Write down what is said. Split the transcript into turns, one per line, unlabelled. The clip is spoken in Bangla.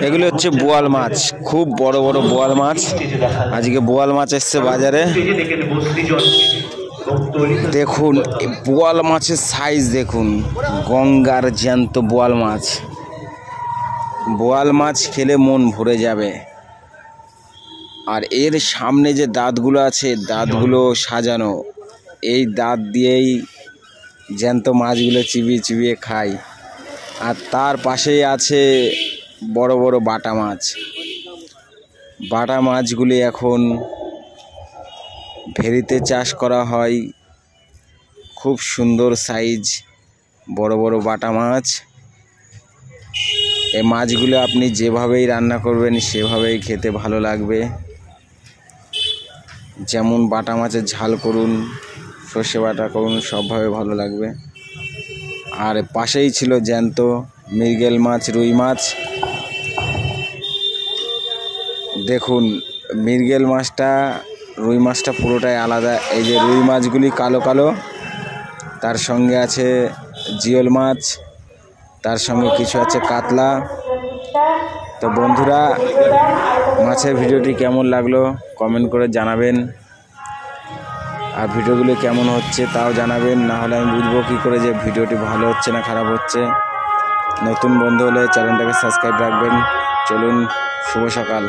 এগুলো হচ্ছে বোয়াল মাছ, খুব বড় বড় বোয়াল মাছ। আজকে বোয়াল মাছ এসছে বাজারে। দেখুন বোয়াল মাছের সাইজ দেখুন, গঙ্গার জ্যান্ত বোয়াল মাছ। বোয়াল মাছ খেলে মন ভরে যাবে। আর এর সামনে যে দাঁতগুলো আছে, দাঁতগুলো সাজানো, এই দাঁত দিয়েই জ্যান্ত মাছগুলো চিবিয়ে চিবিয়ে খায়। আর তার পাশেই আছে বড় বড় বাটা মাছ। বাটা মাছগুলি এখন ভেরিতে চাষ করা হয়। খুব সুন্দর সাইজ, বড় বড় বাটা মাছ। এই মাছগুলো আপনি যেভাবেই রান্না করবেন সেভাবেই খেতে ভালো লাগবে। যেমন বাটা মাছের ঝাল করুন, সর্ষে বাটা করুন, সবভাবে ভালো লাগবে। আর পাশেই ছিল জ্যান্ত মৃগেল মাছ, রুই মাছ। দেখুন মৃগেল মাছটা, রুই মাছটা পুরোটাই আলাদা। এই যে রুই মাছগুলি কালো কালো, তার সঙ্গে আছে জিওল মাছ, তার সঙ্গে কিছু আছে কাতলা। তো বন্ধুরা, মাছের ভিডিওটি কেমন লাগলো কমেন্ট করে জানাবেন। আর ভিডিওগুলো কেমন হচ্ছে তাও জানাবেন, না হলে আমি বুঝবো কী করে যে ভিডিওটি ভালো হচ্ছে না খারাপ হচ্ছে। নতুন বন্ধু হলে চ্যানেলটাকে সাবস্ক্রাইব রাখবেন। চলুন, শুভ সকাল।